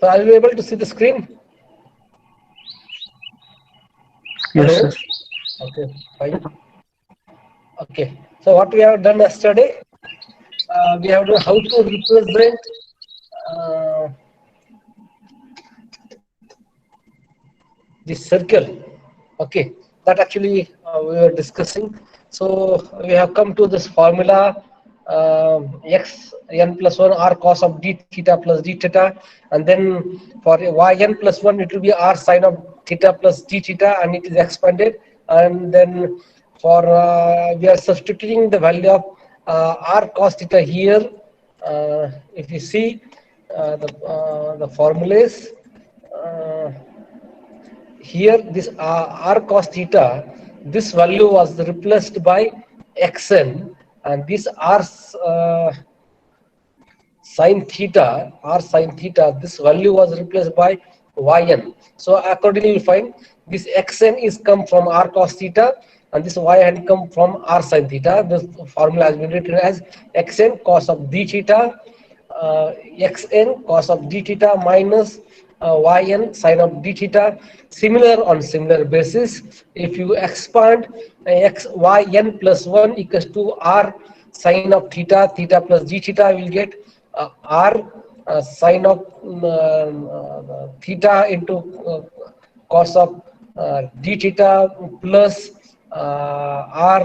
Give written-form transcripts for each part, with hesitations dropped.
So are you able to see the screen? Yes, Hello? sir. Okay, fine. Okay. So what we have done yesterday, we have done how to represent uh, this circle. Okay, that actually we were discussing. So we have come to this formula, x n plus 1 r cos of d theta plus d theta, and then for y n plus 1 it will be r sine of theta plus d theta, and it is expanded. And then for we are substituting the value of r cos theta here. If you see the formulas. Uh, Here this r cos theta, this value was replaced by xn, and this uh, r sin theta, this value was replaced by yn. So accordingly you find this xn is come from r cos theta, and this yn come from r sin theta. This formula has been written as xn cos of d theta, uh, xn cos of d theta minus yn sine of d theta. Similar on similar basis, if you expand yn plus 1 equals to r sine of theta, theta plus d theta, will get r sine of theta into cos of d theta plus r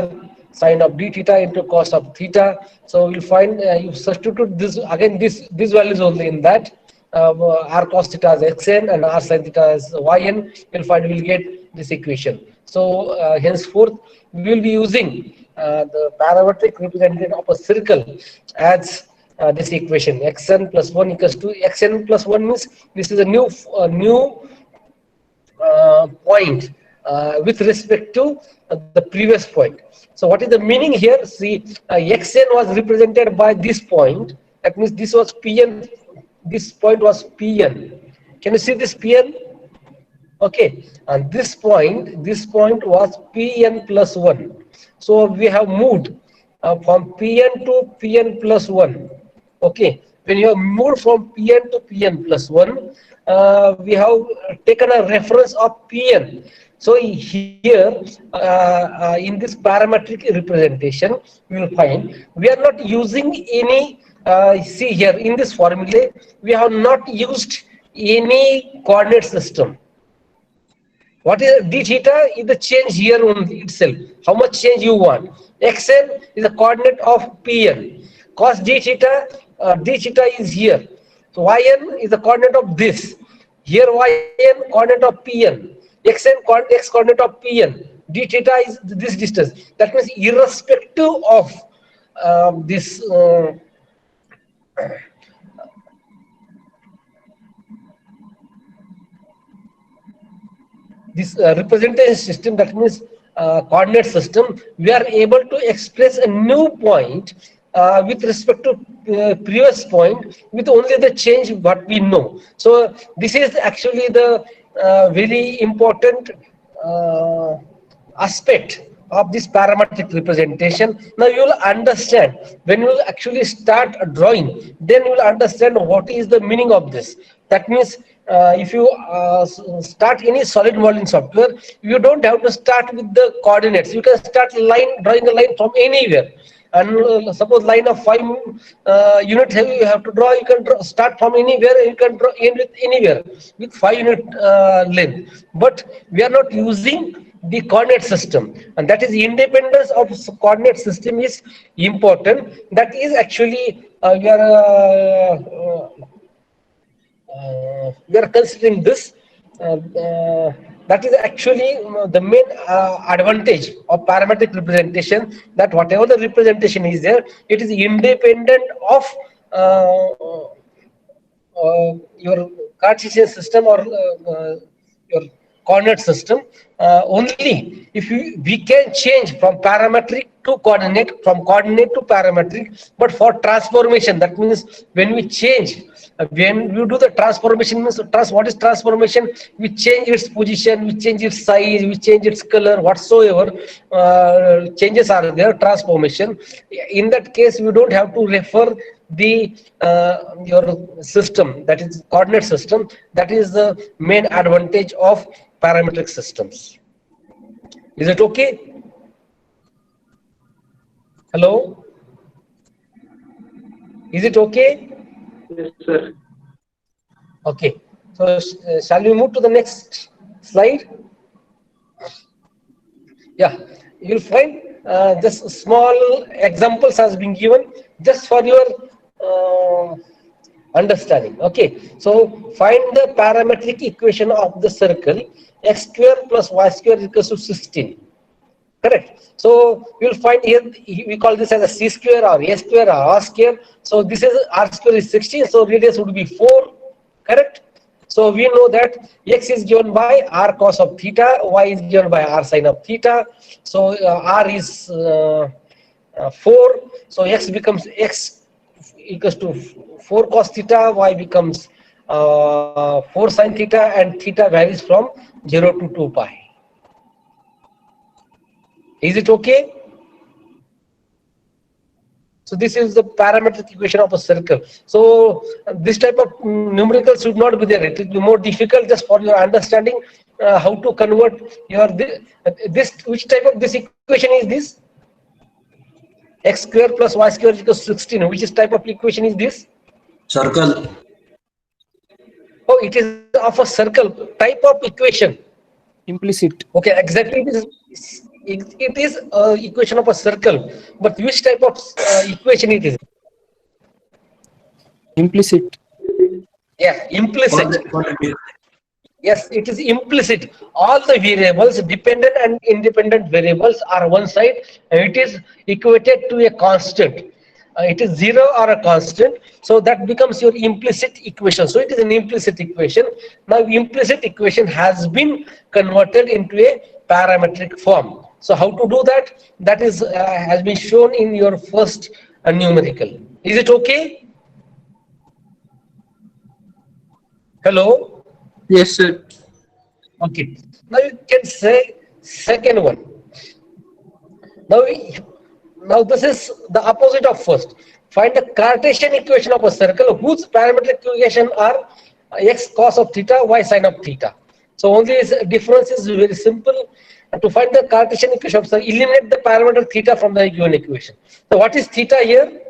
sine of d theta into cos of theta. So we'll find you substitute this again, this values only in that, r cos theta as xn and r sin theta as yn. You'll find we'll get this equation. So henceforth we will be using the parametric representation of a circle as this equation. Xn plus 1 equals to, xn plus 1 means this is a new point with respect to the previous point. So what is the meaning here? See, xn was represented by this point. That means this was pn. This point was pn. Can you see this pn? Okay, and this point was pn plus 1. So we have moved from pn to pn plus 1. Okay, when you have moved from pn to pn plus 1, we have taken a reference of pn. So here in this parametric representation, we will find we are not using any, see here in this formula we have not used any coordinate system. What is d theta? Is the change here only itself. How much change you want? Xn is the coordinate of pn. Cos d theta is here. So yn is the coordinate of this. Here yn coordinate of pn. Xn x coordinate of pn. D theta is this distance. That means irrespective of this this representation system, that means coordinate system, we are able to express a new point with respect to previous point with only the change what we know. So this is actually the very important aspect of this parametric representation. Now you will understand when you will actually start drawing, then you will understand what is the meaning of this. That means if you start any solid modeling software, you don't have to start with the coordinates. You can start drawing a line from anywhere. And suppose line of 5 units you have to draw, you can start from anywhere, you can draw in with anywhere with 5 unit length. But we are not using the coordinate system, and that is the independence of coordinate system is important. That is actually we are considering this. That is actually the main advantage of parametric representation, that whatever the representation is there, it is independent of your Cartesian system or your coordinate system. Only if we can change from parametric to coordinate, from coordinate to parametric. But for transformation, that means when we change, when you do the transformation, means what is transformation? We change its position, we change its size, we change its color, whatsoever changes are there, transformation. In that case, we don't have to refer the your system, that is coordinate system. That is the main advantage of parametric systems. Is it okay? Hello? Is it okay? Yes, sir. Okay. So shall we move to the next slide? Yeah, you'll find just small examples has been given just for your understanding. Okay, so find the parametric equation of the circle x square plus y square equals to 16. Correct. So you'll find here we call this as a c square or a square or r square. So this is r square is 16. So radius would be 4. Correct. So we know that x is given by r cos of theta, y is given by r sin of theta. So r is 4. So x becomes x equals to 4 cos theta, y becomes 4 sin theta, and theta varies from 0 to 2 pi. Is it okay? So this is the parametric equation of a circle. So this type of numerical should not be there. It will be more difficult just for your understanding how to convert your this which type of this equation is this? X square plus y square equals 16. Which type of equation is this? Circle. Oh, it is of a circle type of equation. Implicit. Okay, exactly. It is equation of a circle, but which type of equation it is? Implicit. Yeah, implicit. Quadratic. Yes, it is implicit. All the variables, dependent and independent variables, are one side, and it is equated to a constant. It is 0 or a constant, so that becomes your implicit equation. So it is an implicit equation. Now implicit equation has been converted into a parametric form. So how to do that? That is has been shown in your first numerical. Is it okay? Hello? Yes, sir. Okay. Now you can say second one. Now this is the opposite of first. Find the Cartesian equation of a circle whose parametric equation are x cos of theta, y sin of theta. So only difference is very simple. To find the Cartesian equation of circle, eliminate the parameter theta from the given equation. So what is theta here?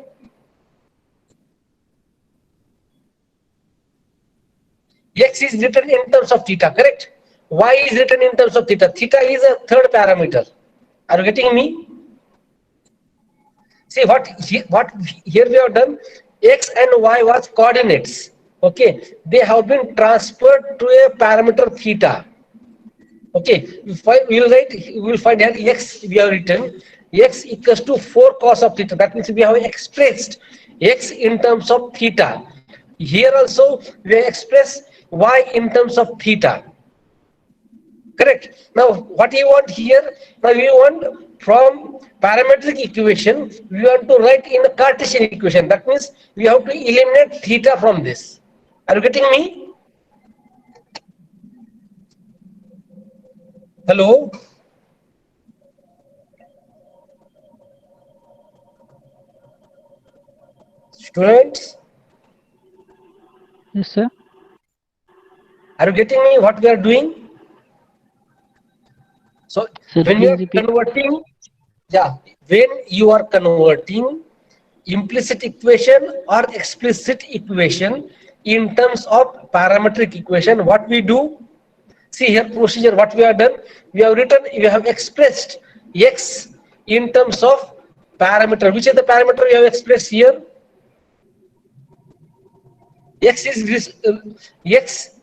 X is written in terms of theta, correct? Y is written in terms of theta. Theta is a third parameter. Are you getting me? See what here we have done. X and y was coordinates. Okay, they have been transferred to a parameter theta. Okay, we will find here x. We have written x equals to 4 cos of theta. That means we have expressed x in terms of theta. Here also we have expressed y in terms of theta. Correct. Now what you want here? Now we want from parametric equation, we want to write in a Cartesian equation. That means we have to eliminate theta from this. Are you getting me? Hello? Students? Yes, sir. Are you getting me what we are doing? So Sir, when you are please repeat. converting, yeah, when you are converting implicit equation or explicit equation in terms of parametric equation, what we do? See here procedure, what we have done, we have written, we have expressed x in terms of parameter. Which is the parameter we have expressed here? X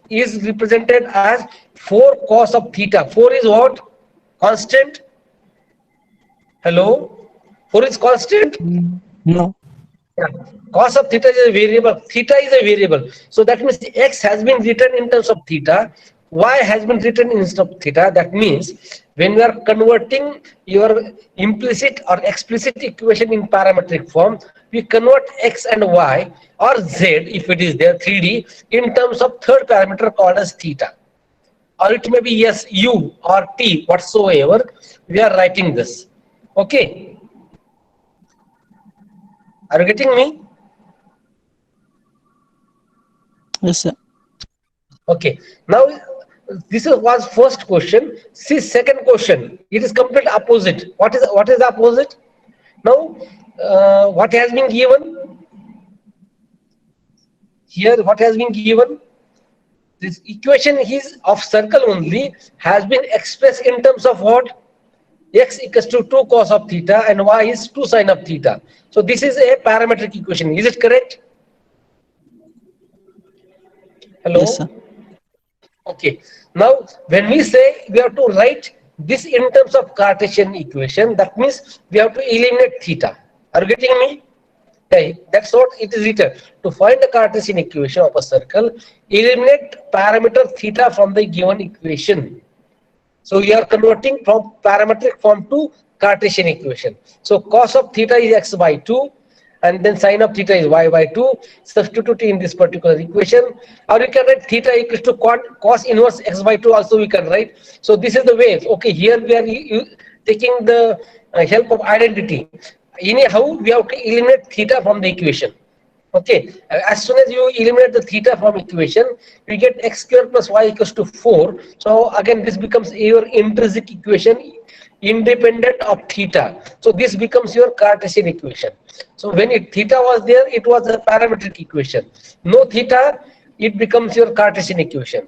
is represented as 4 cos of theta. 4 is what? Constant. Hello? 4 is constant. No. Yeah. Cos of theta is a variable. Theta is a variable. So that means the x has been written in terms of theta. Y has been written in terms of theta. That means when we are converting your implicit or explicit equation in parametric form, we convert x and y or z, if it is there 3D, in terms of third parameter called as theta. Or it may be yes, u or t, whatsoever. We are writing this. Okay. Are you getting me? Yes, sir. Okay. Now was first question. See second question. It is complete opposite. What is the opposite? Now what has been given here? What has been given? This equation is of circle only has been expressed in terms of what? X equals to 2 cos of theta and y is 2 sin of theta. So this is a parametric equation. Is it correct? Yes, sir. Hello? Okay. Now, when we say we have to write this in terms of Cartesian equation, that means we have to eliminate theta. Are you getting me? Okay, that's what it is written. To find the Cartesian equation of a circle, eliminate parameter theta from the given equation. So we are converting from parametric form to Cartesian equation. So cos of theta is x by 2 and then sine of theta is y by 2. Substitute in this particular equation, or you can write theta equals to cos inverse x by 2 also we can write. So this is the way. Okay, here we are taking the help of identity. Anyhow, we have to eliminate theta from the equation. Okay, as soon as you eliminate the theta from equation, you get x square plus y equals to 4. So again, this becomes your intrinsic equation independent of theta. So this becomes your Cartesian equation. So when theta was there, it was a parametric equation. No theta, it becomes your Cartesian equation.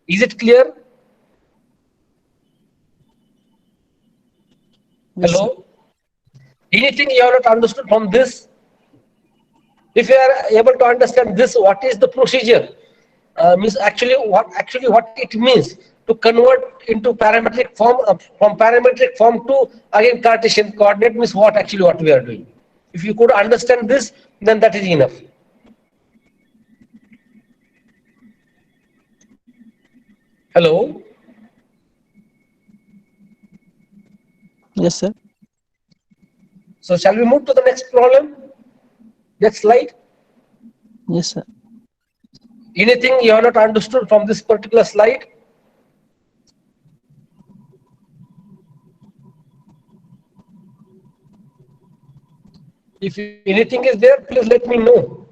Is it clear? Yes, sir. Hello? Anything you have not understood from this? If you are able to understand this, what is the procedure? Means actually what it means to convert into parametric form, from parametric form to again Cartesian coordinate, means what we are doing. If you could understand this, then that is enough. Hello? Yes, sir. So shall we move to the next problem? Next slide. Yes, sir. Anything you have not understood from this particular slide? If anything is there, please let me know.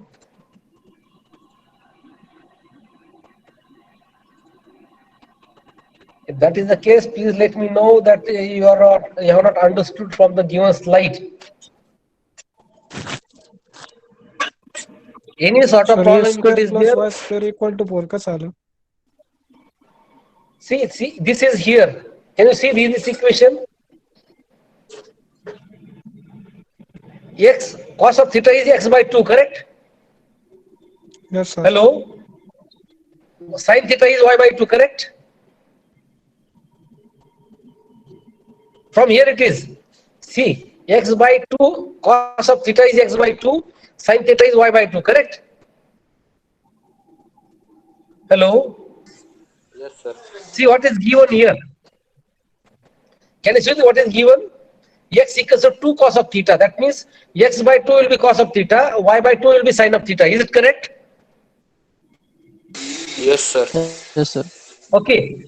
If that is the case, please let me know that you have not understood from the given slide. Any sort of sir ये problem if it square is plus there. Y square equal to 4 का चालू See, this is here. Can you see this equation? X cos of theta is x by 2, correct? Yes sir Hello? Sin theta is y by 2, correct? From here it is. See, x by 2, cos of theta is x by 2, sin theta is y by 2, correct? Hello? Yes, sir. See what is given here. Can you see what is given? X equals to 2 cos of theta. That means x by 2 will be cos of theta, y by 2 will be sin of theta. Is it correct? Yes, sir. Yes, sir. Okay.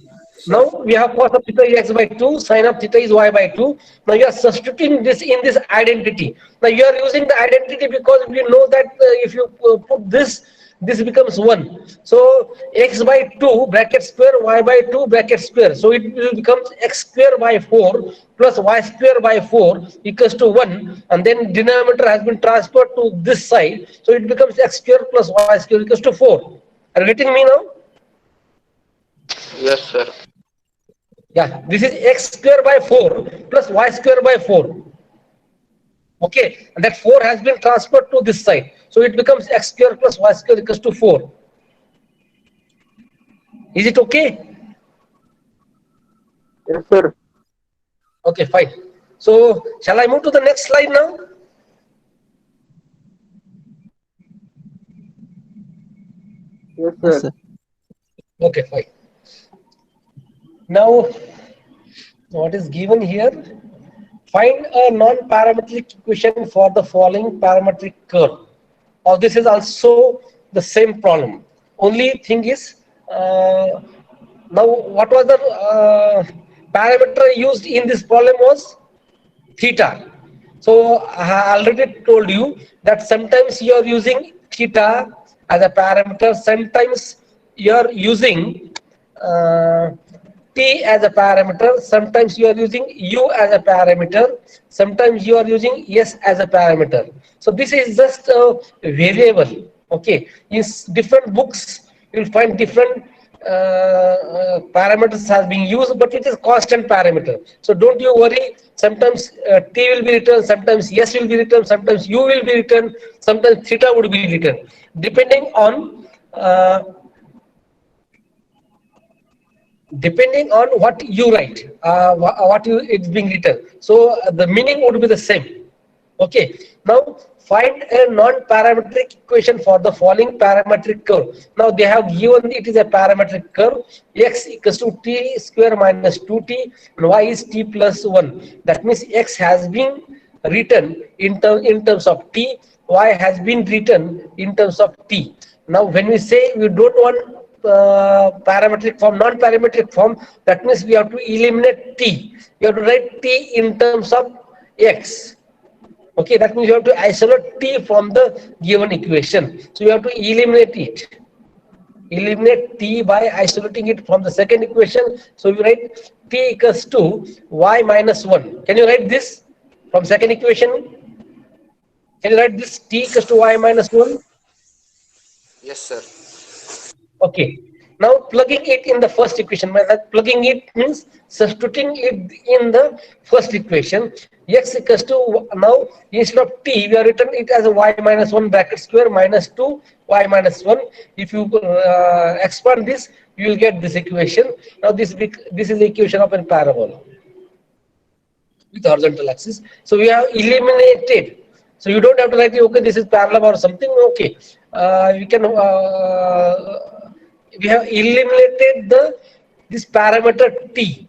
Now we have cos of theta is x by 2, sin of theta is y by 2. Now you are substituting this in this identity. Now you are using the identity because you know that if you put this becomes 1. So x by 2 bracket square, y by 2 bracket square. So it will become x square by 4 plus y square by 4 equals to 1. And then denominator has been transferred to this side. So it becomes x square plus y square equals to 4. Are you getting me now? Yes, sir. Yeah, this is x square by 4 plus y square by 4. Okay, and that 4 has been transferred to this side. So it becomes x square plus y square equals to 4. Is it okay? Yes, sir. Okay, fine. So shall I move to the next slide now? Yes, Yes, sir. sir. Okay, fine. Now, what is given here? Find a non-parametric equation for the following parametric curve. Or this is also the same problem. Only thing is, now what was the parameter used in this problem was theta. So I already told you that sometimes you are using theta as a parameter. Sometimes you are using t as a parameter. Sometimes you are using u as a parameter. Sometimes you are using s as a parameter. So this is just a variable. Okay, in different books you will find different parameters has been used, but it is constant parameter. So don't you worry. Sometimes t will be written, sometimes s will be written, sometimes u will be written, sometimes theta would be written, depending on what you write, what you it's being written. So the meaning would be the same. Okay. Now find a non-parametric equation for the following parametric curve. Now they have given it is a parametric curve. X equals to t square minus 2t and y is t plus 1. That means x has been written in terms of t, y has been written in terms of t. Now when we say we don't want parametric form, non-parametric form, that means we have to eliminate t. You have to write t in terms of x. Okay, that means you have to isolate t from the given equation. So you have to eliminate it. Eliminate t by isolating it from the second equation. So you write t equals to y minus 1. Can you write this from second equation? Can you write this t equals to y minus 1? Yes, sir. Okay. Now plugging it in the first equation. Plugging it means substituting it in the first equation. X equals to, now instead of t we have written it as a y minus 1 bracket square minus 2 y minus 1. If you expand this, you will get this equation. Now this is the equation of a parabola with horizontal axis. So we have eliminated. So you don't have to write, okay, this is parallel or something. Okay, we have eliminated this parameter t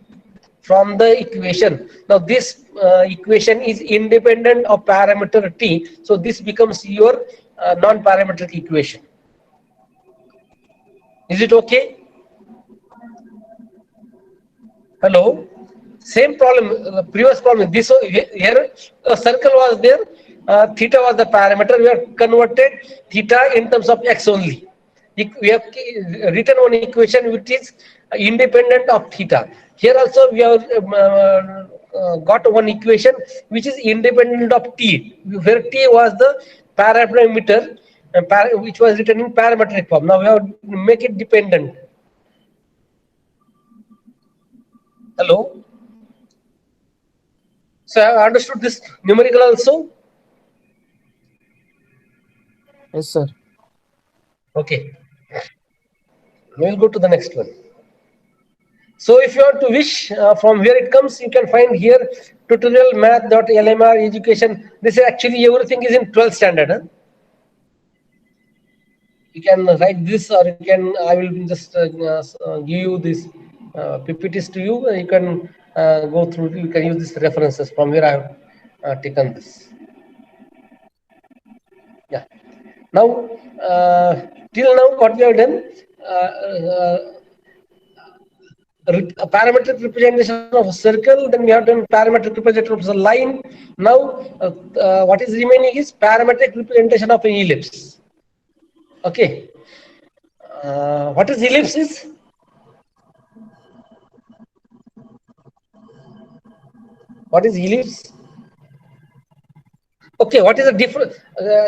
from the equation. Now this equation is independent of parameter t, so this becomes your non-parametric equation. Is it okay? Hello? Same problem, previous problem. This here a circle was there, theta was the parameter. We have converted theta in terms of x only. We have written one equation which is independent of theta. Here also we have got one equation which is independent of t, where t was the parameter which was written in parametric form. Now we have to make it dependent. Hello? So I have understood this numerical also? Yes, sir. Okay. We will go to the next one. So if you want to wish from where it comes, you can find here tutorial math.lmr education. This is actually everything is in 12th standard. Huh? You can write this, or you can, I will just give you this PPTs to you. You can go through, you can use these references from where I have taken this. Yeah. Now, till now what we have done, a parametric representation of a circle, then we have done parametric representation of a line. Now what is remaining is parametric representation of an ellipse. Okay. What is ellipse is? What is ellipse? Okay, what is the difference?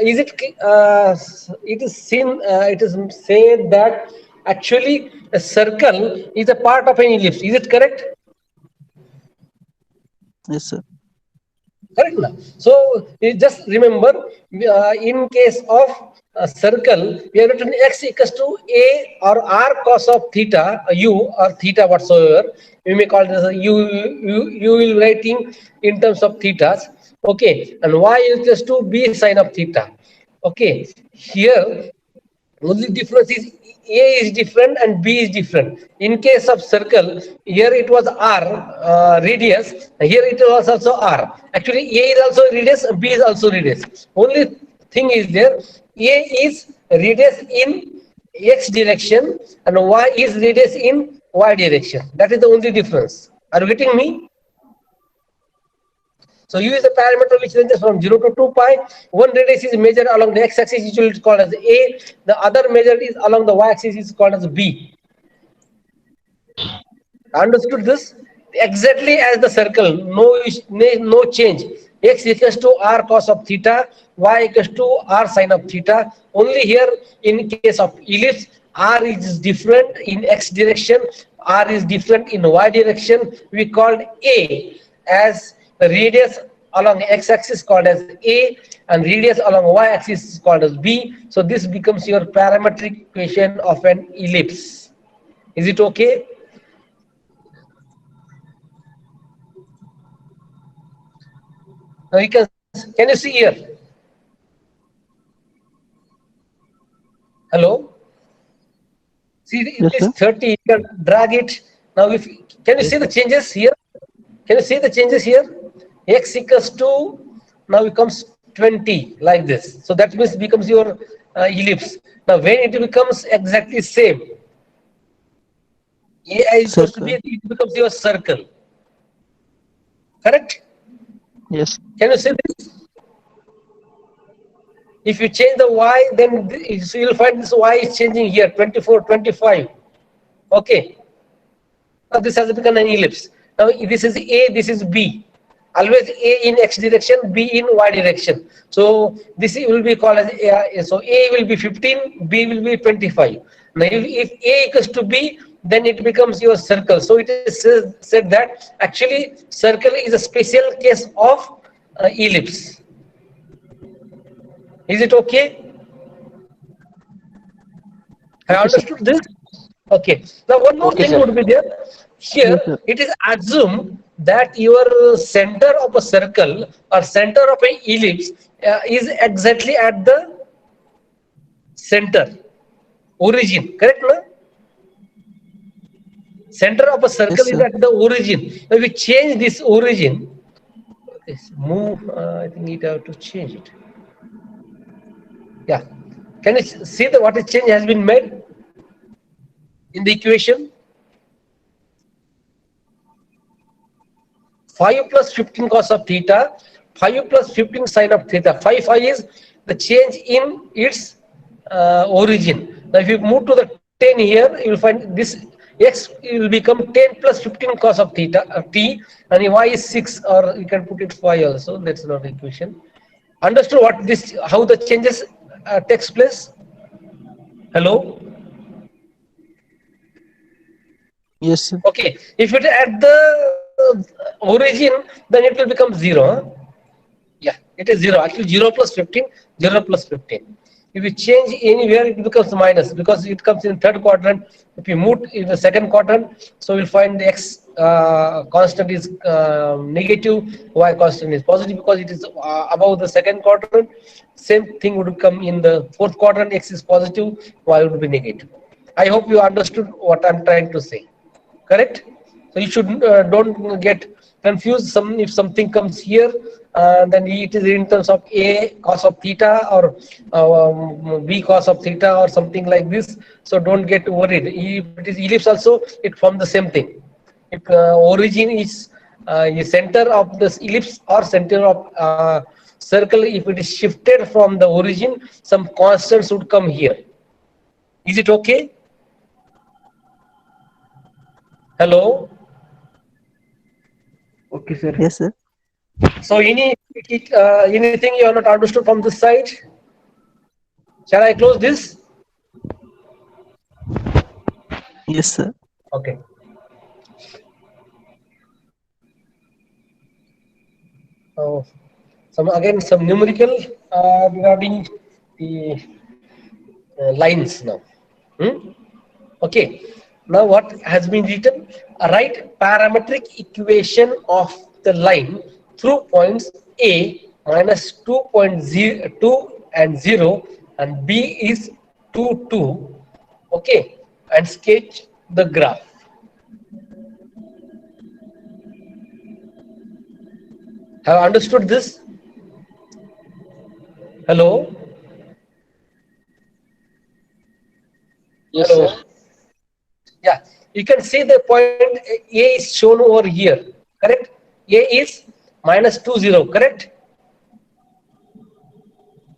Is it? It is seen. It is said that actually a circle is a part of an ellipse. Is it correct? Yes, sir. Correct now. So you just remember, in case of a circle, we have written x equals to a or r cos of theta, u or theta whatsoever. We may call it as a you will writing in terms of thetas. Okay, and y equals to b sine of theta. Okay, here only difference is a is different and b is different. In case of circle, here it was r radius, here it was also r. Actually a is also radius, b is also radius. Only thing is there, a is radius in x direction and y is radius in y direction. That is the only difference. Are you getting me? So u is the parameter which ranges from 0 to 2 pi. One radius is measured along the x-axis, usually called as a. The other measured is along the y-axis, is called as b. Understood this? Exactly as the circle, no change. X equals to r cos of theta, y equals to r sin of theta. Only here, in case of ellipse, r is different in x direction, r is different in y direction. We called a as the radius along x-axis called as a, and radius along y-axis is called as b. So this becomes your parametric equation of an ellipse. Is it okay? Now you can you see here? Hello? See, it Yes, is sir. 30, you can drag it. Now if can you see the changes here? Can you see the changes here? X equals to, now it becomes 20 like this. So that means becomes your ellipse. Now when it becomes exactly same, A is supposed to be, Circle. it becomes your circle. Correct? Yes. Can you see this? If you change the y, then so you'll find this y is changing here, 24, 25. Okay. Now this has become an ellipse. Now this is A, this is B. Always A in x direction, B in y direction. So this will be called as A. So A will be 15, B will be 25. Now if A equals to B, then it becomes your circle. So it is said that actually circle is a special case of ellipse. Is it okay? I Okay, sir. understood this. Okay. Now one more Okay, thing sir. would be there. Here Yes, sir. it is assumed that your center of a circle or center of an ellipse is exactly at the center, origin. Correct, no? Center of a circle Yes, is sir. at the origin. Now we change this origin. This move. I think you have to change it. Yeah. Can you see the what is change has been made in the equation? 5 plus 15 cos of theta, 5 plus 15 sin of theta. 5 is the change in its origin. Now, if you move to the 10 here, you will find this x will become 10 plus 15 cos of theta t, and y is 6, or you can put it 5 also. That's not the equation. Understood what this, how the changes takes place? Hello? Yes, sir. Okay, if it at the origin, then it will become 0. Huh? Yeah, it is 0. Actually, 0 plus 15, 0 plus 15. If you change anywhere, it becomes minus because it comes in third quadrant. If you move in the second quadrant, so you'll find the x constant is negative, y constant is positive because it is above the second quadrant. Same thing would come in the fourth quadrant, x is positive, y would be negative. I hope you understood what I'm trying to say. Correct? So you should don't get confused. If something comes here, then it is in terms of a cos of theta or b cos of theta or something like this. So don't get worried. If it is ellipse also, it forms the same thing. If origin is the center of this ellipse or center of circle, if it is shifted from the origin, some constants would come here. Is it okay? Hello? Okay, sir. Yes, sir. So anything you have not understood from this side? Shall I close this? Yes, sir. Okay. So some numerical regarding the lines now. Okay. Now what has been written? Write parametric equation of the line through points A minus 2.02 and 0 and B is 2, 2. Okay. And sketch the graph. Have understood this? Hello? Yes, Hello? sir. Yeah, you can see the point A is shown over here, correct? A is minus 2, 0, correct?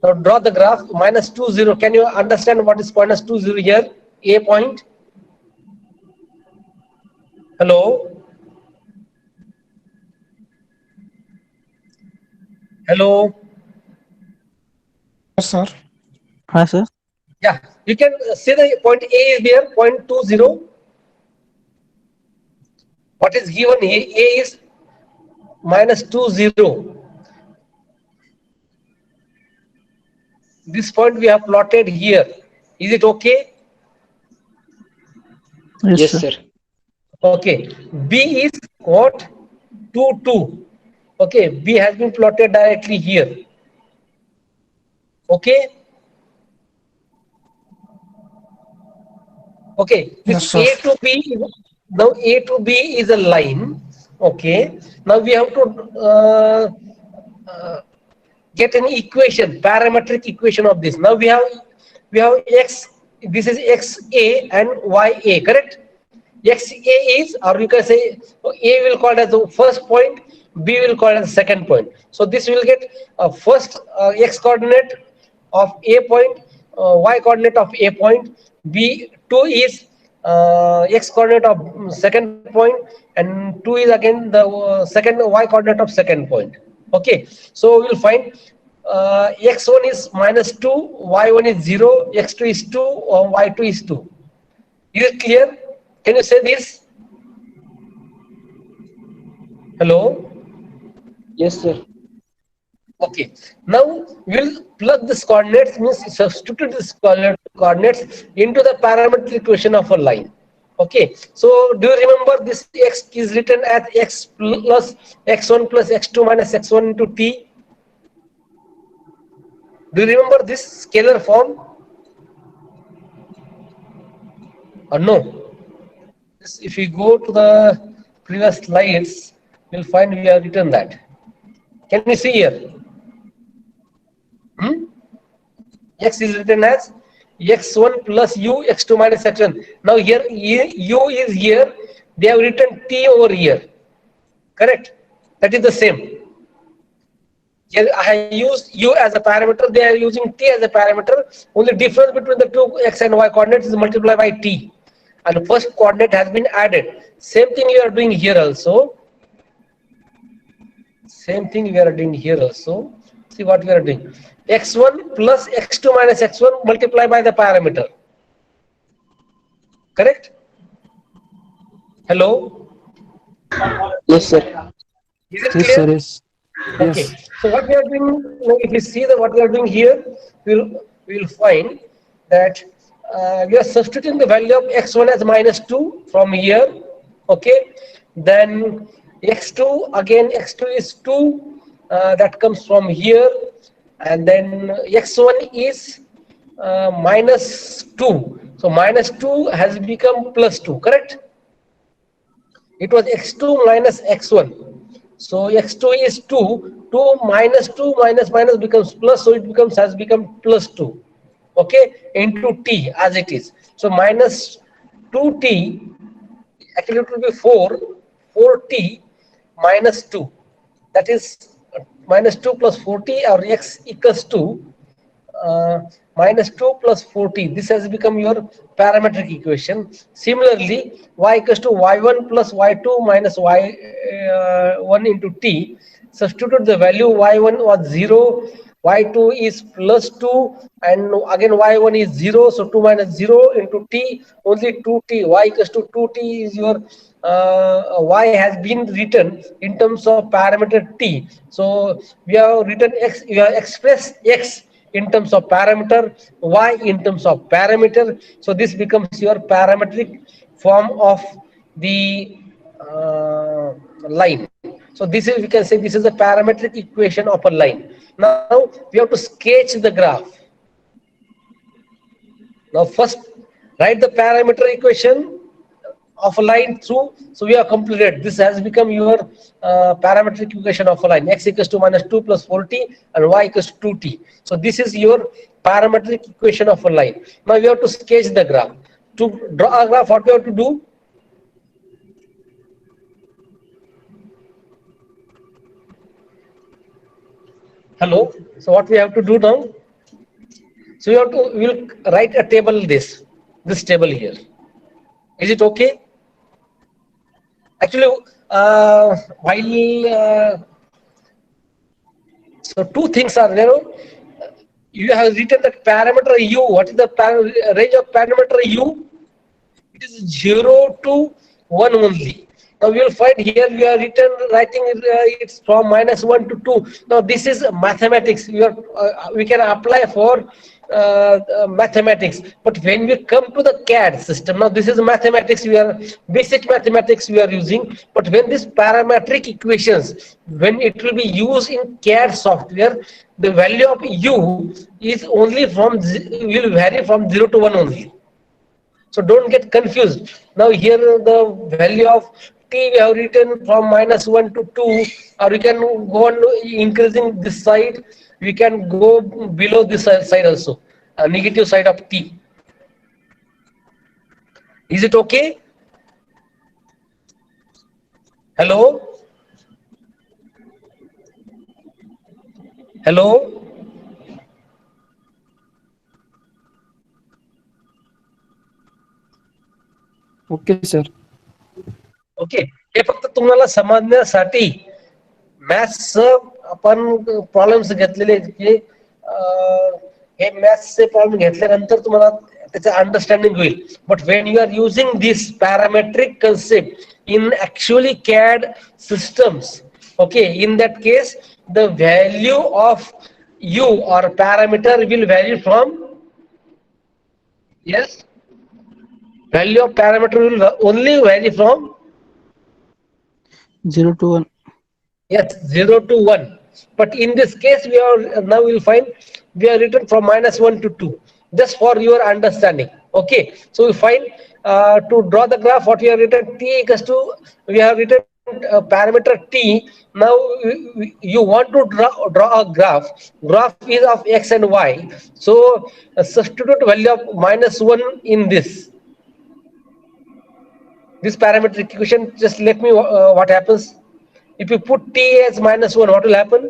Now draw the graph minus 2, 0. Can you understand what is minus 2, 0 here? A point. Hello? Hello? Yes, sir. Hi, sir. Yeah, you can see the point A is there, point 2, 0. What is given here? A is minus 2, 0. This point we have plotted here. Is it okay? Yes, Yes, sir. sir. Okay. B is what? 2, 2. Okay. B has been plotted directly here. Okay. Okay. Yes, This sir. A to B, now A to B is a line. Okay. Now we have to get an equation, parametric equation of this. Now we have x. This is xa and ya, correct? Xa is, or you can say A will call as the first point, B will call as the second point. So this will get first x coordinate of A point, y coordinate of A point. B2 is x coordinate of second point, and 2 is again the second y coordinate of second point. Okay, so we'll find x1 is minus 2, y1 is 0, x2 is 2, or y2 is 2. Is it clear? Can you say this? Hello? Yes, sir. Okay. Now we'll plug this coordinates, means substitute this coordinates into the parametric equation of a line. Okay. So do you remember this x is written as x plus x1 plus x2 minus x1 into t? Do you remember this scalar form? Or no? If we go to the previous slides, you'll find we have written that. Can you see here? X is written as x1 plus u, x2 minus x1. Now here u is here. They have written t over here. Correct? That is the same. Here I used u as a parameter. They are using t as a parameter. Only difference between the two x and y coordinates is multiplied by t. And the first coordinate has been added. Same thing we are doing here also. Same thing we are doing here also. See what we are doing. X1 plus x2 minus x1 multiplied by the parameter. Correct? Hello? Yes, sir. Is it Yes, clear? sir. Yes. Okay. Yes. So what we are doing, if you see that what we are doing here, we'll find that we are substituting the value of x1 as minus 2 from here. Okay. Then x2, again x2 is 2, that comes from here, and then x1 is minus 2. So minus 2 has become plus 2, correct? It was x2 minus x1. So x2 is 2. 2 minus 2 minus minus becomes plus. So it has become plus 2. Okay, into t as it is. So minus 2t, actually it will be 4t minus 2. That is minus 2 plus 40, or x equals to minus 2 plus 40. This has become your parametric equation. Similarly, y equals to y1 plus y2 minus y1 into t. Substitute the value. Y1 was 0, y2 is plus 2, and again y1 is 0. So 2 minus 0 into t, only 2t. Y equals to 2t is your y has been written in terms of parameter t. So we have written x, we have expressed x in terms of parameter, y in terms of parameter. So this becomes your parametric form of the line. So this is, we can say, this is a parametric equation of a line. Now we have to sketch the graph. Now first write the parameter equation of a line through. So we have completed. This has become your parametric equation of a line. X equals to minus 2 plus 4t and y equals to 2t. So this is your parametric equation of a line. Now we have to sketch the graph. To draw a graph, what we have to do? Hello. So what we have to do now? So we'll write a table this table here. Is it okay? Actually, so two things are there. You have written that parameter u. What is the range of parameter u? It is 0 to 1 only. Now we will find here we are writing it's from -1 to 2. Now this is mathematics. We can apply for mathematics, but when we come to the CAD system, now this is mathematics. Basic mathematics we are using, but when this parametric equations, when it will be used in CAD software, the value of u is only will vary from 0 to 1 only. So don't get confused. Now here the value of t we have written from -1 to 2, or we can go on increasing this side. We can go below this side also, negative side of t. Is it okay? Hello? Hello? Okay, sir. Okay, हे फक्त तुम्हाला समजण्यासाठी maths आपण problems घेतलेले की हे मॅथ्सचे problem घेतल्यानंतर तुम्हाला त्याचं अंडरस्टँडिंग होईल. But when you are using this parametric concept in actually CAD systems, okay, in that case the value of u or parameter will vary from, yes, value of parameter will only vary from 0 to 1. yes, 0 to 1. But in this case, now we'll find we are written from -1 to 2, just for your understanding. Okay, so we find to draw the graph, what we have written t equals to, we have written parameter t. Now you want to draw a graph. Graph is of x and y. So substitute value of -1 in this parametric equation. Just let me what happens. If you put t as -1, what will happen?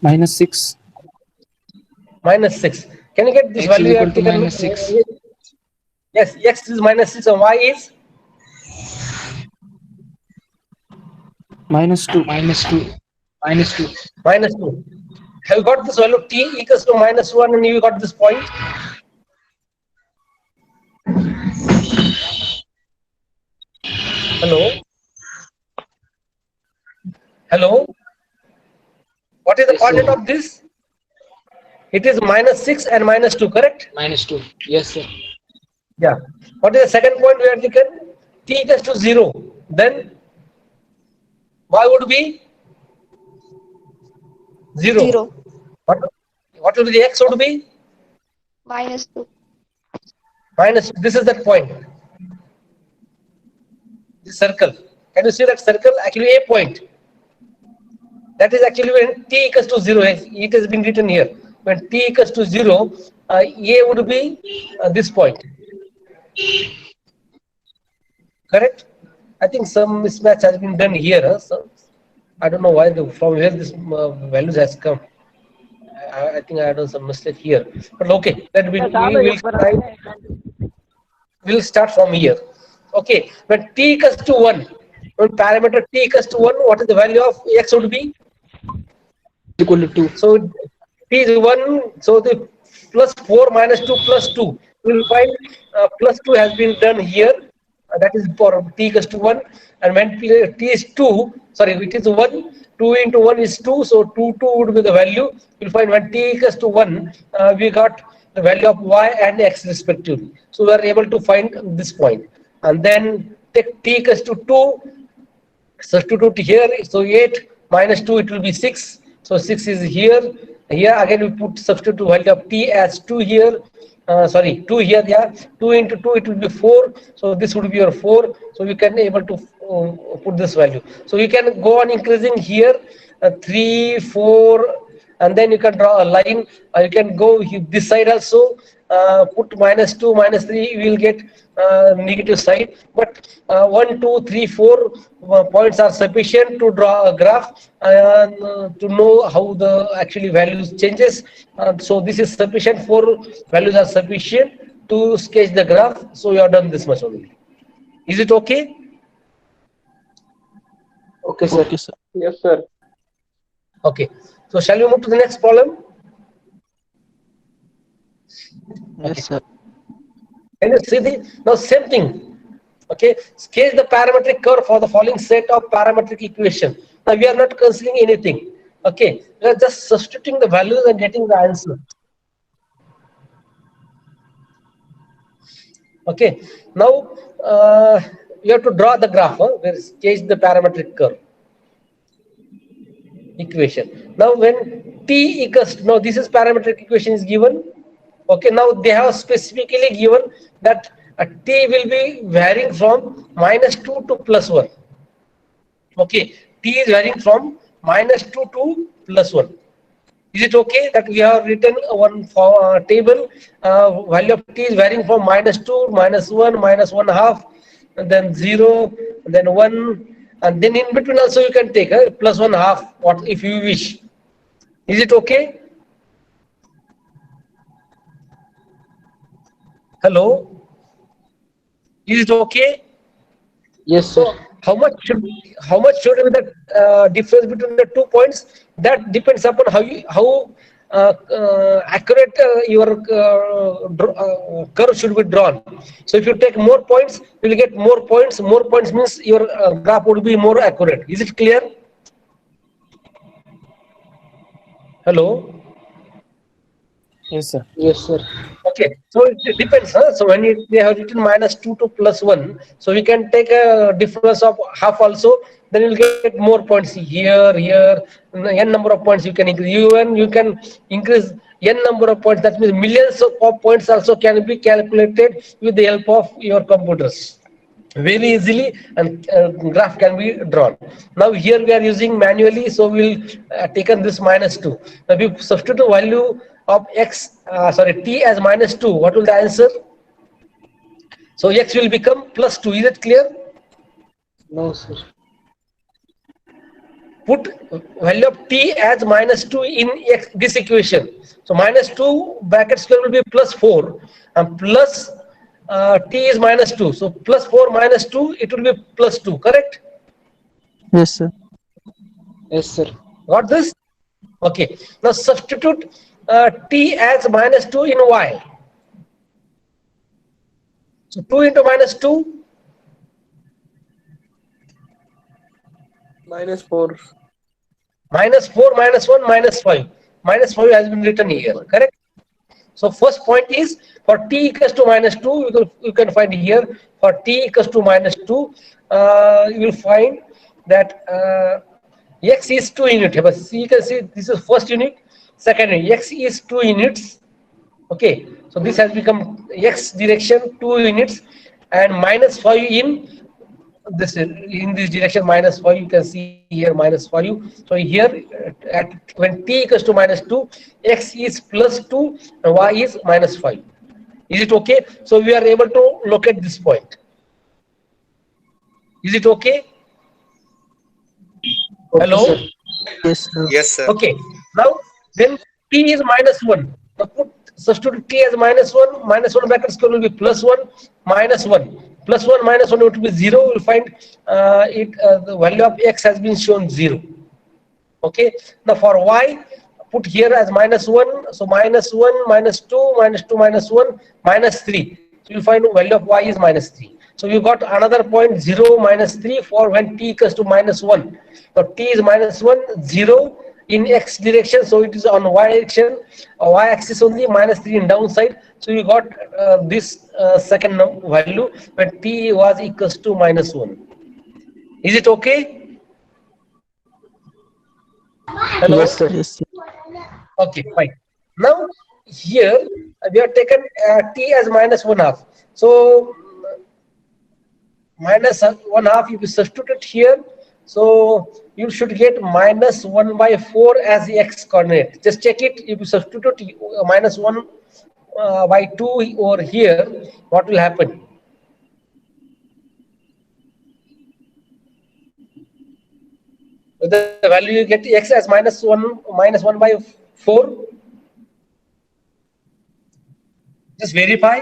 -6. -6. Can you get this X is value? equal to -6. Yes, x is -6 and y is -2. -2. -2. -2. Have you got this value t equals to -1 and you got this point? Hello? Hello? What is the Yes, coordinate sir. of this? It is -6 and -2, correct? -2. Yes, sir. Yeah. What is the second point we are taken? T equals to 0. Then y would be 0. 0. What will be the x would be? -2. This is that point. This circle. Can you see that circle? Actually a point. That is actually when t equals to 0. It has been written here. When t equals to 0, a would be this point. Correct? I think some mismatch has been done here. So I don't know why from where this values has come. I think I have done some mistake here. But okay, that we'll start from here. Okay, when t equals to 1, when parameter t equals to 1, what is the value of x would be? Equal to 2. So t is 1, so the +4 -2 +2. We will find +2 has been done here. That is for t equals to 1. And when t is 2, sorry, it is 1. 2 into 1 is 2, so 2 would be the value. We'll find when t equals to 1, we got the value of y and x respectively. So we are able to find this point. And then take t equals to 2, substitute here. So 8 -2, it will be 6. So 6 is here. Here again we put substitute value of t as 2 here. 2 here. Yeah, 2 into 2, it will be 4. So this would be your 4. So you can able to put this value. So you can go on increasing here. 3, 4, and then you can draw a line, or you can go this side also, put -2, -3, you will get negative side. But 1, 2, 3, 4 points are sufficient to draw a graph and to know how the actually values changes. So this is sufficient. 4 values are sufficient to sketch the graph. So you have done this much only. Is it okay? Okay, sir. Okay, sir. Yes, sir. Okay. So shall we move to the next problem? Yes, sir. Can you see the now same thing? Okay, sketch the parametric curve for the following set of parametric equation. Now we are not considering anything. Okay, we are just substituting the values and getting the answer. Okay, now you have to draw the graph. Where sketch the parametric curve equation. Now when t equals, now this is parametric equation is given. Okay, now they have specifically given that t will be varying from -2 to +1. Okay, t is varying from -2 to +1. Is it okay that we have written one table, value of t is varying from -2, -1, -1/2, and then 0, and then 1, and then in between also you can take +1/2, what if you wish. Is it okay? Hello? Is it okay? Yes, sir. So how much should be the difference between the 2 points? That depends upon how accurate your curve should be drawn. So if you take more points, you will get more points. More points means your graph would be more accurate. Is it clear? Hello? Yes, sir. Yes, sir. Okay, so it depends. So when they have written -2 to +1, so we can take a difference of half also. Then you'll get more points here, n number of points you can increase. You can increase n number of points. That means millions of points also can be calculated with the help of your computers very easily, and graph can be drawn. Now here we are using manually, so we'll taken this -2. Now if you substitute the value of t as -2, what will the answer? So x will become +2. Is it clear? No, sir. Put value of t as -2 in this equation. So -2 bracket square will be +4, and plus t is -2. So +4 -2, it will be +2. Correct? Yes, sir. Yes, sir. Got this? Okay. Now substitute t as -2 in y. So 2 into -2, -4. -4, -1, -5. -5 has been written here. Correct? So first point is for t equals to -2, you can find here for t equals to -2, you will find that x is 2 units. But you can see this is first unit, second unit. X is 2 units. Okay, so this has become x direction 2 units, and -5 in this direction -5. You can see here -5. So here at when t equals to -2, x is +2 and y is -5. Is it okay? So we are able to locate this point. Is it okay? Hello? sir. Yes, sir. Yes, sir. Okay. Now then t is -1. Now put substitute t as -1 bracket square will be +1, -1. +1 -1 would be 0. We'll find the value of x has been shown 0. Okay. Now for y, put here as -1. So -1, -2, -2, -1, -3. So you'll find the value of y is -3. So you got another point 0, -3 for when t equals to -1. So t is -1, 0 in x direction, so it is on y direction, y axis only, -3 in downside. So you got this second value when t was equals to -1. Is it okay? Hello? Yes, sir. Yes, sir. Okay, fine. Now here we have taken t as -1/2. So -1/2, if you substitute it here, So you should get minus 1 by 4 as the x coordinate. Just check it. If you substitute minus 1 by 2 over here, what will happen? The value you get x as minus 1 by 4. Just verify.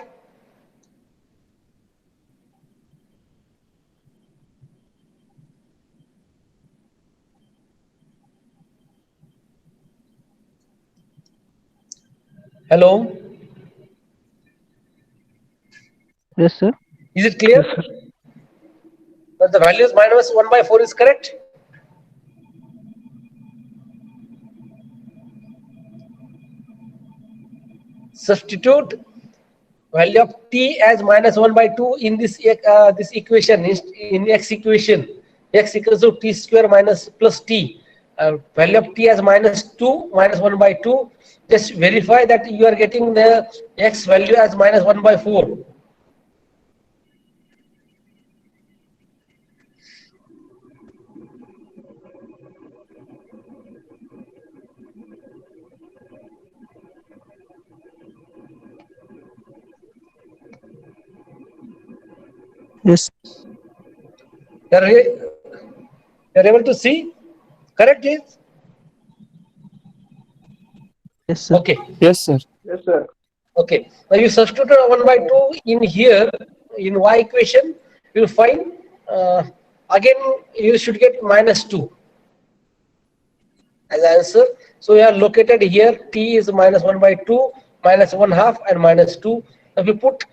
Hello, Yes, sir. is it clear? That the value is minus 1 by 4 is correct? Substitute value of t as minus 1 by 2 in this this equation, in x equation. X equals to t square minus plus t. Value of t as minus 2 minus 1 by 2. Just verify that you are getting the x value as minus 1 by 4. Yes. You're able to see? Correct is? Yes, sir. Okay. Yes, sir. Yes, sir. Okay. Now you substitute 1 by 2 in here, in y equation, you'll find again you should get minus 2 as answer. So we are located here, t is minus 1 by 2, minus 1 half and minus 2. If you put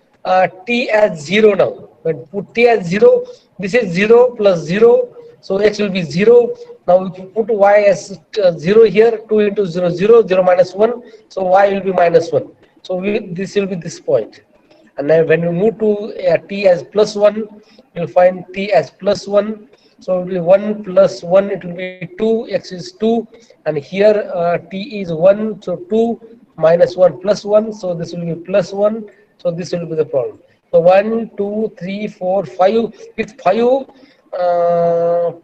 t as 0 now, when put t as 0, this is 0 plus 0, so x will be 0. Now if you put y as 0 here, 2 into 0, 0, 0 minus 1, so y will be minus 1. So this will be this point. And then when you move to t as plus 1, you'll find t as plus 1. So it will be 1 plus 1, it will be 2, x is 2, and here t is 1, so 2 minus 1 plus 1, so this will be plus 1, so this will be the problem. So 1, 2, 3, 4, 5, with 5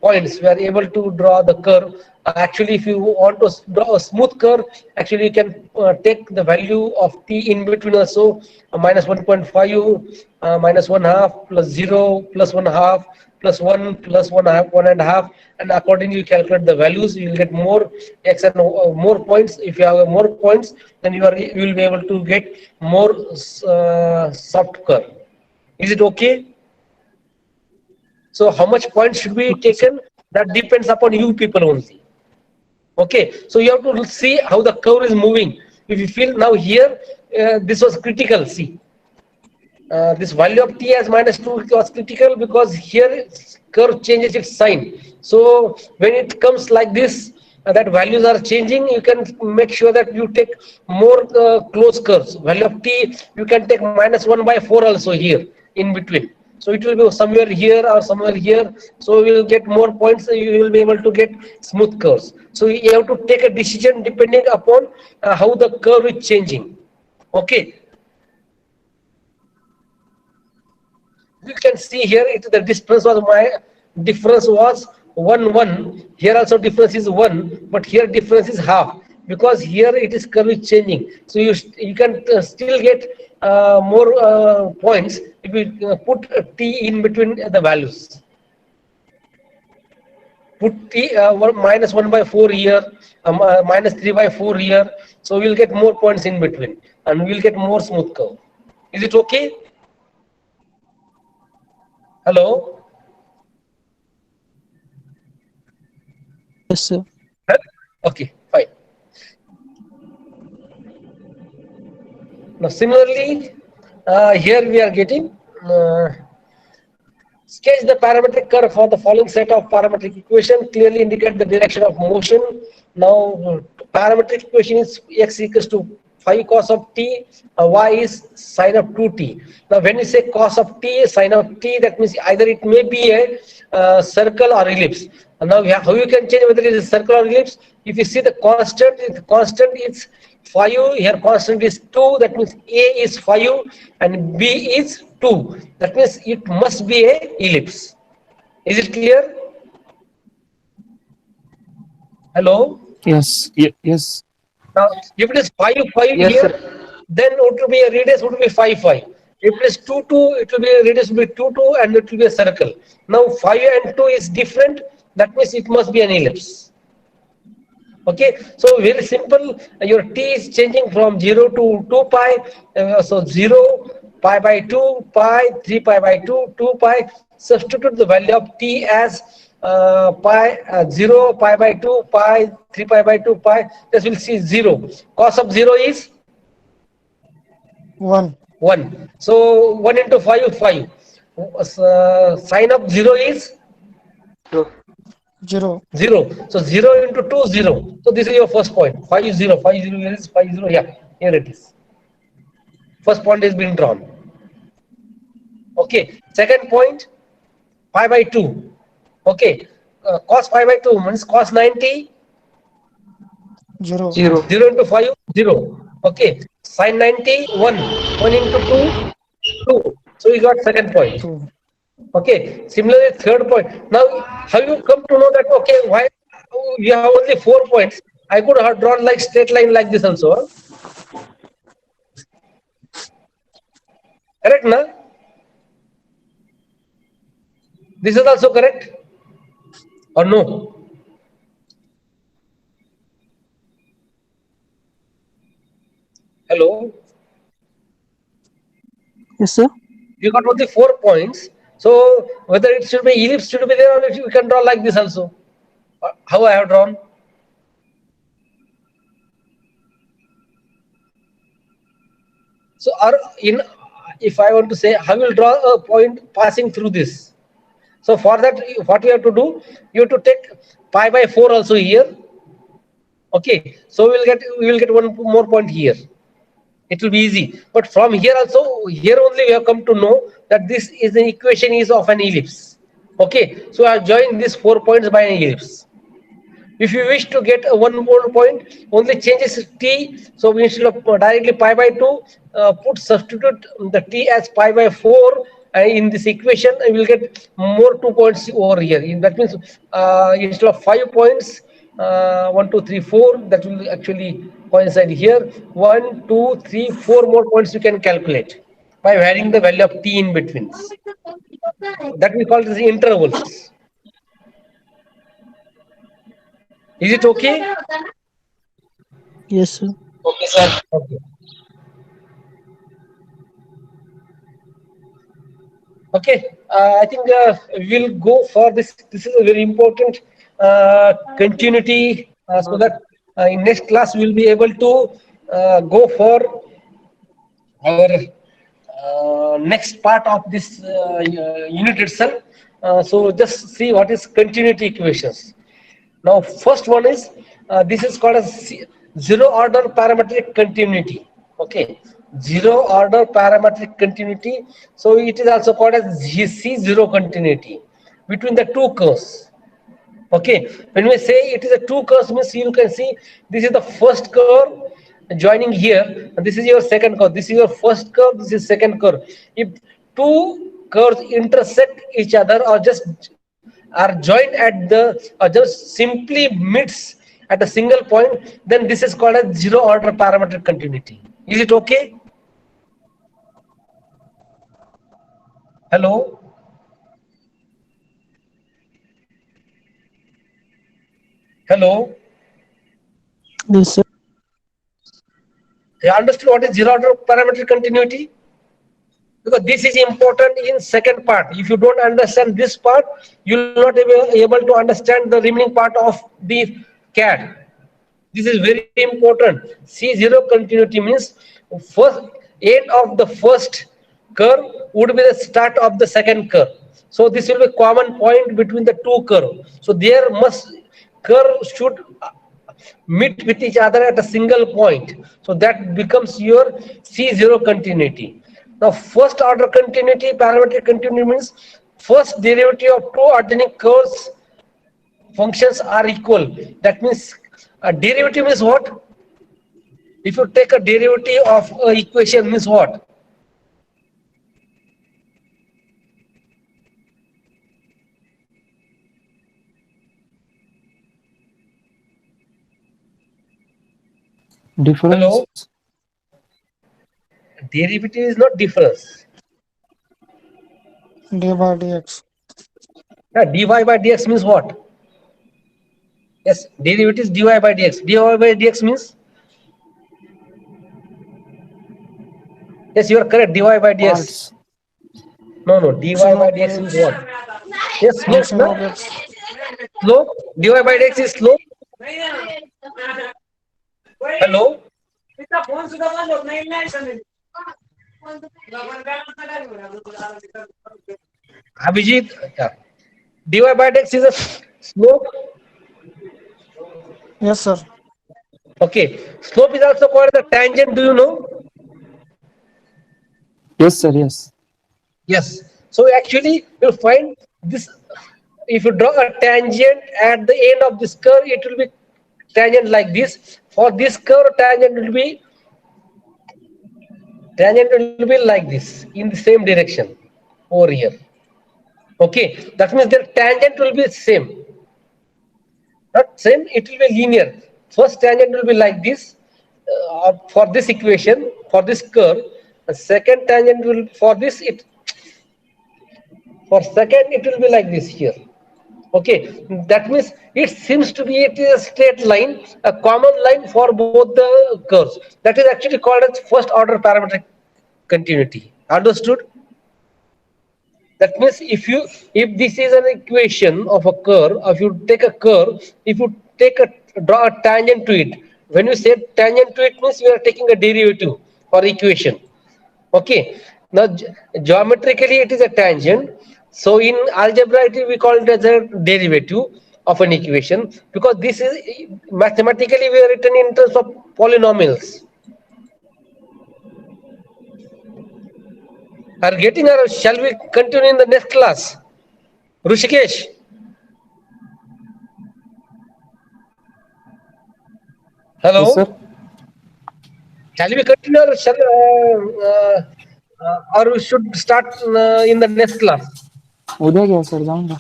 points, we are able to draw the curve. Actually, if you want to draw a smooth curve, actually you can take the value of t in between also, minus 1.5, minus 1 half, plus 0, plus 1 half, plus 1, plus 1 half, 1 and a half, and accordingly you calculate the values, you will get more x and more points. If you have more points, then you will be able to get more soft curve. Is it okay? So how much points should be taken? That depends upon you people only. Okay, so you have to see how the curve is moving. If you feel now here, this was critical, see. This value of t as minus 2 was critical because here curve changes its sign. So when it comes like this, that values are changing, you can make sure that you take more close curves. Value of t, you can take minus 1 by 4 also here in between. So it will be somewhere here or somewhere here. So you will get more points. You will be able to get smooth curves. So you have to take a decision depending upon how the curve is changing. Okay. You can see here the difference was 1 1. Here also difference is 1, but here difference is half because here it is curve is changing. So you can still get more points if you put t in between the values. Put t minus 1 by 4 here, minus 3 by 4 here. So we'll get more points in between and we'll get more smooth curve. Is it okay? Hello? Yes, sir. Okay, fine. Now similarly, here we are getting sketch the parametric curve for the following set of parametric equation, clearly indicate the direction of motion. Now parametric equation is x equals to 5 cos of t, y is sine of 2t. Now when we say cos of t, sine of t, that means either it may be a circle or ellipse. And now how you can change whether it is a circle or ellipse? If you see the constant is 5, here constant is 2, that means a is 5 and b is 2. That means it must be a ellipse. Is it clear? Hello. Yes. Yes. Now, if it is 5, 5 Yes, here, sir. then it will be a radius would be 5, 5. If it is 2, 2, it will be a radius will be 2, 2, and it will be a circle. Now, 5 and 2 is different. That means it must be an ellipse. Okay, so very simple. Your t is changing from 0 to 2 pi. So 0, pi by 2, pi, 3 pi by 2, 2 pi. Substitute the value of t as 0, pi by 2, pi, 3 pi by 2, pi. This will see 0. Cos of 0 is 1. 1. So 1 into 5, 5. Sine of 0 is Two. 0. 0. So 0 into 2, 0. So this is your first point. 5, 0. 5, 0 here is 5, 0. Yeah, here it is. First point is being drawn. Okay. Second point, pi by 2. Okay. Cos pi by 2 means cos 90. 0. 0. 0 into 5, 0. Okay. Sin 90, 1. 1 into 2, 2. So you got second point. 2. Okay. Similarly, third point. Now, have you come to know that, okay, why you have only 4 points? I could have drawn like straight line like this also. Huh? Correct, na? This is also correct or no? Hello? Yes, sir. You got only 4 points. So whether it should be ellipse should be there, or if you can draw like this also. How I have drawn? So if I want to say, how will draw a point passing through this? So for that, what you have to do, you have to take pi by 4 also here. Okay, so we will get one more point here. It will be easy. But from here also, here only we have come to know that this is an equation is of an ellipse. Okay, so I have joined these 4 points by an ellipse. If you wish to get a one more point, only changes t. So instead of directly pi by 2, substitute the t as pi by 4 in this equation. I will get more 2 points over here. That means instead of 5 points, 1, 2, 3, 4, that will actually coincide here. 1, 2, 3, 4 more points you can calculate by varying the value of t in between. That we call as intervals. Is it okay? Yes, sir. Okay, sir. Okay. Okay, I think we'll go for this. This is a very important continuity, so that in next class we'll be able to go for our next part of this unit itself. So just see what is continuity equations. Now, first one is this is called as zero order parametric continuity. Okay, zero order parametric continuity. So it is also called as C0 continuity between the two curves. Okay, when we say it is a two curves, means you can see this is the first curve joining here, and this is your second curve. This is your first curve. This is second curve. If two curves intersect each other, or just are joined at the, or just simply meets at a single point, then this is called as zero order parametric continuity. Is it okay? Hello. Hello. Yes, sir. You understood what is zero order parametric continuity? Because this is important in second part. If you don't understand this part, you will not be able to understand the remaining part of the CAD. This is very important. C0 continuity means first end of the first curve would be the start of the second curve. So this will be common point between the two curves. So there must curve should meet with each other at a single point. So that becomes your C0 continuity. Now, first order continuity, parametric continuity means first derivative of two organic curves functions are equal. That means a derivative is what? If you take a derivative of an equation means what? Difference. Hello? Derivative is not difference. dy by dx. Dy by dx means what? Yes, derivative is dy by dx. Dy by dx means? Yes, you are correct. Dy by dx. Parts. No. Dy Function by of dx means x. what? Yes, slope. Function No? of x. Slope. Dy by dx is slope. Hello? Abhijit, yeah. Dy by dx is a slope. Yes, sir. Okay. Slope is also called the tangent. Do you know? Yes, sir. Yes. Yes. So actually, you'll find this. If you draw a tangent at the end of this curve, it will be tangent like this. For this curve, tangent will be like this in the same direction over here. Okay, that means their tangent will be same. Not same, it will be linear. First tangent will be like this for this equation, for this curve. The second tangent will for this it for second it will be like this here. Okay, that means it seems to be it is a straight line, a common line for both the curves. That is actually called as first order parametric continuity. Understood? That means if this is an equation of a curve, if you take a curve, if you draw a tangent to it, when you say tangent to it means you are taking a derivative or equation. Okay. Now geometrically it is a tangent. So in algebra we call it as a derivative of an equation because this is mathematically we are written in terms of polynomials. Are getting or shall we continue in the next class? Rushikesh. Hello. Yes, sir. Shall we continue or we should start in the next class? उद्या घ्या sir जाऊन द्या.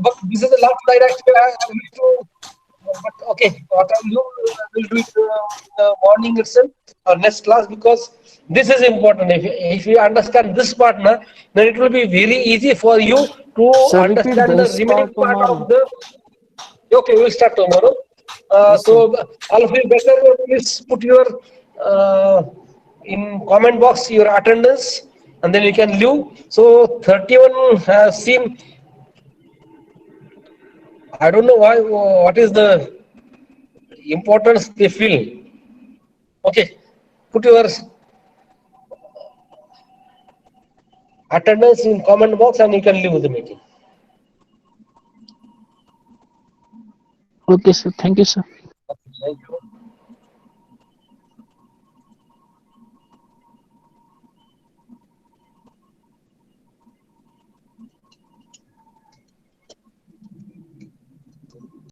But this is the last slide actually. I need to. But okay, what I will do it in the morning itself or next class because this is important. If you understand this part now, then it will be very easy for you to Sir, repeat understand the this remaining part part tomorrow. of the. Okay, we will start tomorrow. Yes, So all of you better please put your in comment box your attendance and then you can leave. So 31 has seen. I don't know why. What is the importance they feel? Okay, put your attendance in comment box and you can leave the meeting. Okay, sir. Thank you, sir. Thank you.